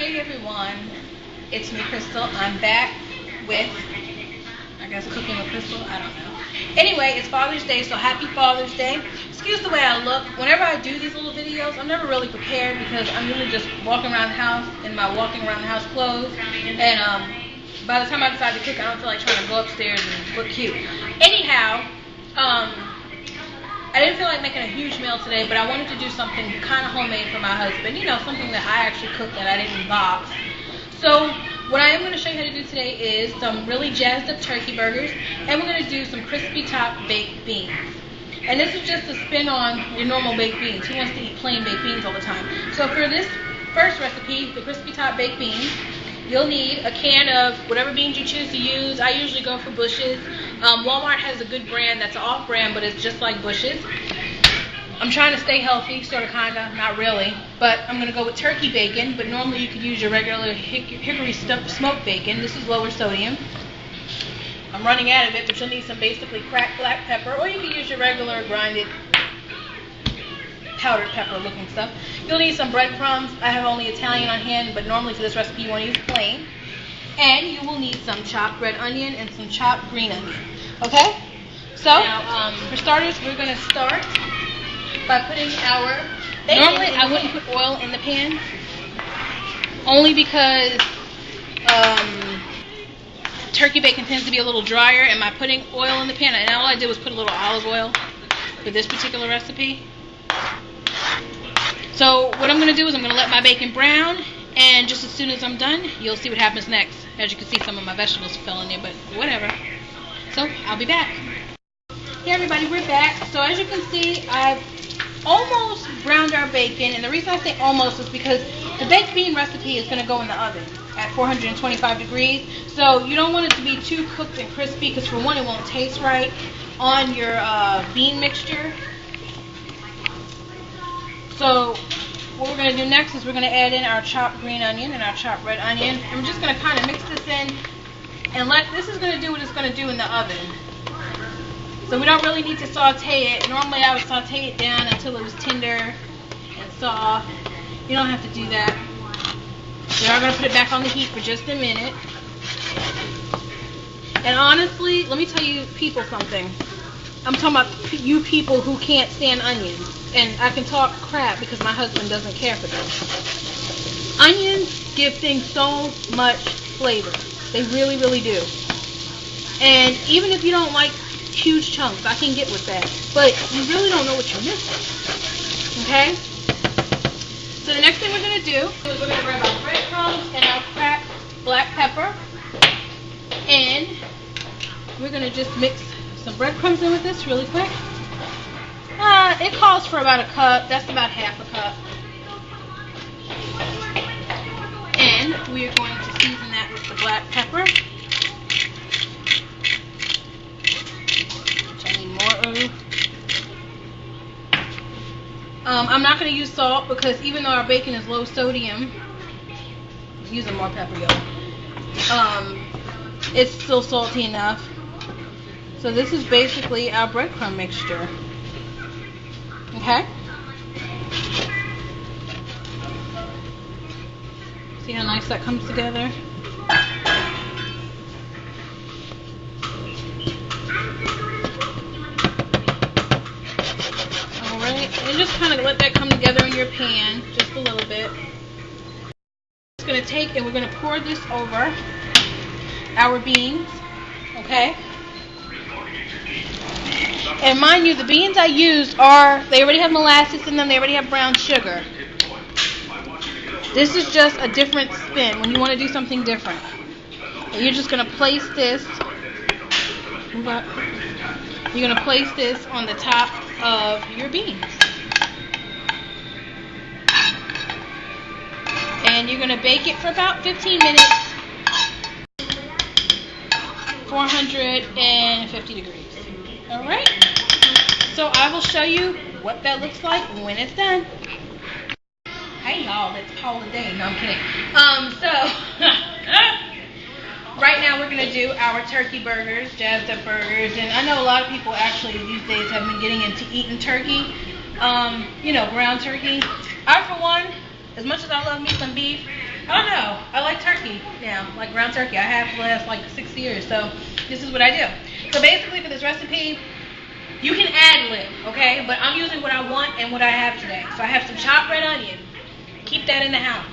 Hey everyone, it's me, Crystal. I'm back with, I guess, cooking with Crystal. I don't know. Anyway, it's Father's Day, so happy Father's Day. Excuse the way I look. Whenever I do these little videos, I'm never really prepared because I'm usually just walking around the house in my walking around the house clothes. And by the time I decide to cook, I don't feel like trying to go upstairs and look cute. Anyhow, I didn't feel like making a huge meal today, but I wanted to do something kind of homemade for my husband. You know, something that I actually cooked that I didn't box. So what I am going to show you how to do today is some really jazzed up turkey burgers, and we're going to do some crispy top baked beans. And this is just a spin on your normal baked beans. Who wants to eat plain baked beans all the time? So for this first recipe, the crispy top baked beans, you'll need a can of whatever beans you choose to use. I usually go for Bush's. Walmart has a good brand that's an off brand, but it's just like Bush's. I'm trying to stay healthy, sort of, kind of, not really. But I'm going to go with turkey bacon, but normally you could use your regular hickory smoked bacon. This is lower sodium. I'm running out of it, but you'll need some basically cracked black pepper, or you can use your regular grinded powdered pepper looking stuff. You'll need some breadcrumbs. I have only Italian on hand, but normally for this recipe you want to use plain. And you will need some chopped red onion and some chopped green onion. Okay? So, now, for starters, we're going to start by putting our bacon. Normally, I wouldn't put oil in the pan, only because turkey bacon tends to be a little drier, and by putting oil in the pan, and all I did was put a little olive oil for this particular recipe. So what I'm going to do is I'm going to let my bacon brown, and just as soon as I'm done, you'll see what happens next. As you can see, some of my vegetables fell in there, but whatever. So I'll be back. Hey everybody, we're back. So as you can see, I've almost browned our bacon, and the reason I say almost is because the baked bean recipe is going to go in the oven at 425 degrees. So you don't want it to be too cooked and crispy, because for one, it won't taste right on your bean mixture. So what we're going to do next is we're going to add in our chopped green onion and our chopped red onion. And we're just going to kind of mix this in and this is going to do what it's going to do in the oven. So we don't really need to saute it. Normally I would saute it down until it was tender and soft. You don't have to do that. We are going to put it back on the heat for just a minute. And honestly, let me tell you people something. I'm talking about you people who can't stand onions. And I can talk crap because my husband doesn't care for them. Onions give things so much flavor. They really, really do. And even if you don't like huge chunks, I can get with that. But you really don't know what you're missing. Okay? So the next thing we're going to do is we're going to grab our breadcrumbs and our cracked black pepper. And we're going to just mix some breadcrumbs in with this really quick. It calls for about a cup. That's about half a cup. And we are going to season that with the black pepper, which I need more of. I'm not going to use salt because even though our bacon is low sodium, I'm using more pepper, y'all. It's still salty enough. So this is basically our breadcrumb mixture. Okay? See how nice that comes together? Alright, and just kind of let that come together in your pan just a little bit. It's going to take, and we're going to pour this over our beans. Okay? And mind you, the beans I used they already have molasses in them, they already have brown sugar. This is just a different spin when you want to do something different. And you're just going to place this, you're going to place this on the top of your beans. And you're going to bake it for about 15 minutes, 450 degrees. Alright, so I will show you what that looks like when it's done. Hey y'all, it's Paula Day. No, I'm kidding. Right now we're going to do our turkey burgers, jazzed up burgers. And I know a lot of people actually these days have been getting into eating turkey. You know, ground turkey. I, for one, as much as I love me some beef, I don't know. I like turkey now, like ground turkey. I have for the last like 6 years. So this is what I do. So basically for this recipe, you can ad lib, okay? But I'm using what I want and what I have today. So I have some chopped red onion. Keep that in the house.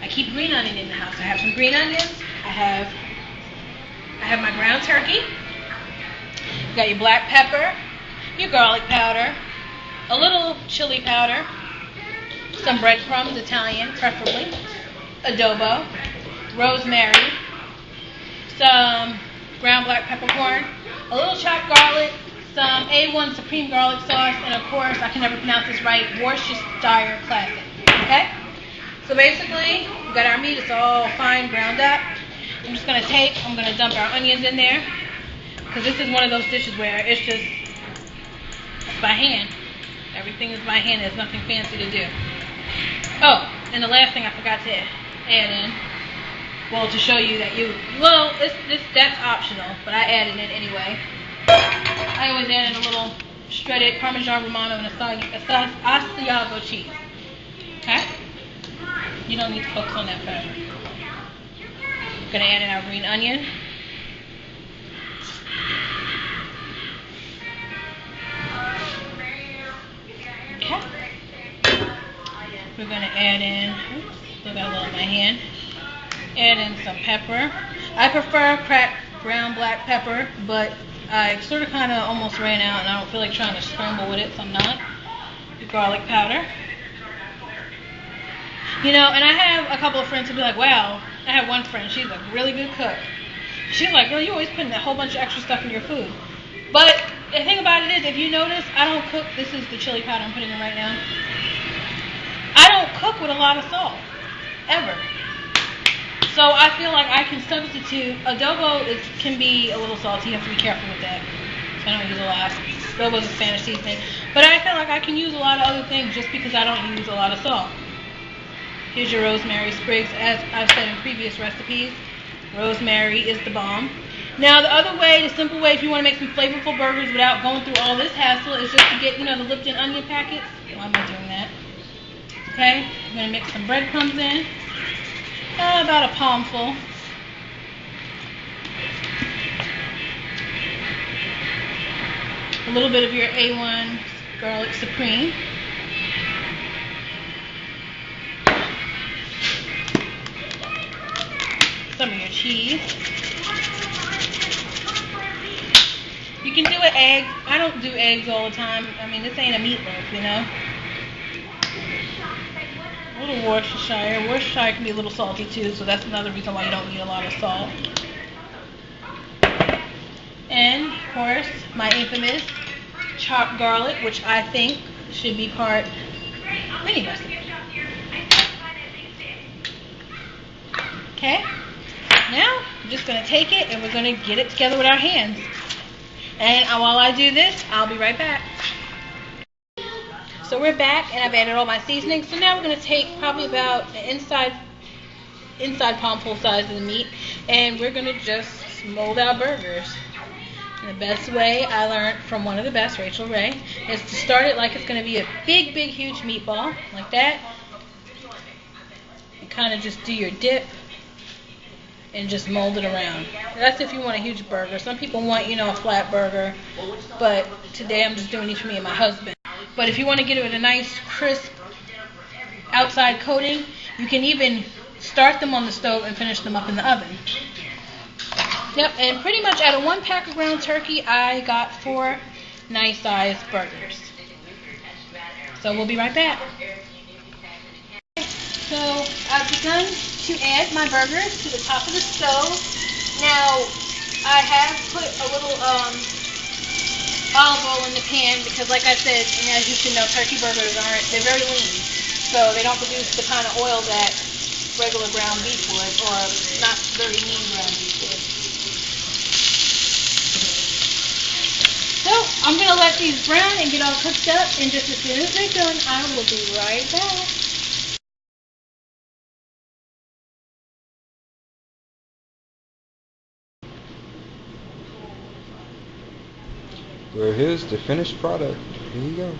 I keep green onion in the house. I have some green onions. I have my ground turkey. You got your black pepper, your garlic powder, a little chili powder, some breadcrumbs, Italian preferably, adobo, rosemary, some ground black peppercorn, a little chopped garlic, some A1 Supreme garlic sauce, and of course, I can never pronounce this right, Worcestershire Classic. Okay? So basically, we got our meat, it's all fine ground up. I'm going to dump our onions in there, because this is one of those dishes where it's just by hand. Everything is by hand, there's nothing fancy to do. Oh, and the last thing I forgot to add in, well, to show you that that's optional, but I added it anyway. I always add in a little shredded Parmesan Romano and Asiago cheese. Okay? You don't need to focus on that forever. I'm going to add in our green onion. Okay. We're going to add in, still got a little in my hand, add in some pepper. I prefer cracked ground black pepper, but I sort of kind of almost ran out and I don't feel like trying to scramble with it, so I'm not. The garlic powder. You know, and I have a couple of friends who be like, wow, I have one friend, she's a really good cook. She's like, girl, you always putting a whole bunch of extra stuff in your food. But the thing about it is, if you notice, I don't cook, this is the chili powder I'm putting in right now. I don't cook with a lot of salt, ever. So I feel like I can substitute, adobo can be a little salty, you have to be careful with that. So I don't use a lot. Adobo is a Spanish seasoning. But I feel like I can use a lot of other things just because I don't use a lot of salt. Here's your rosemary sprigs. As I've said in previous recipes, rosemary is the bomb. Now the other way, the simple way, if you want to make some flavorful burgers without going through all this hassle, is just to get, the Lipton onion packets. Why am I doing that? Okay, I'm going to mix some breadcrumbs in. About a palmful. A little bit of your A1 garlic supreme. Some of your cheese. You can do an egg. I don't do eggs all the time. I mean, this ain't a meatloaf, you know. A little Worcestershire. Worcestershire can be a little salty too, so that's another reason why you don't need a lot of salt. And, of course, my infamous chopped garlic, which I think should be part of any recipe. Okay? Now, I'm just going to take it and we're going to get it together with our hands. And while I do this, I'll be right back. So we're back and I've added all my seasonings. So now we're going to take probably about an inside palmful size of the meat and we're going to just mold our burgers. And the best way I learned from one of the best, Rachel Ray, is to start it like it's going to be a big, big, huge meatball, like that. You kind of just do your dip and just mold it around. That's if you want a huge burger. Some people want, a flat burger, but today I'm just doing these for me and my husband. But if you want to get it with a nice, crisp outside coating, you can even start them on the stove and finish them up in the oven. Yep, and pretty much out of 1 pack of ground turkey, I got 4 nice-sized burgers. So we'll be right back. So I've begun to add my burgers to the top of the stove. Now I have put a little olive oil in the pan because, like I said, and as you should know, turkey burgers they're very lean, so they don't produce the kind of oil that regular ground beef would, or not very lean ground beef would. So I'm gonna let these brown and get all cooked up, and just as soon as they're done, I will be right back. Well, here's the finished product. Here you go.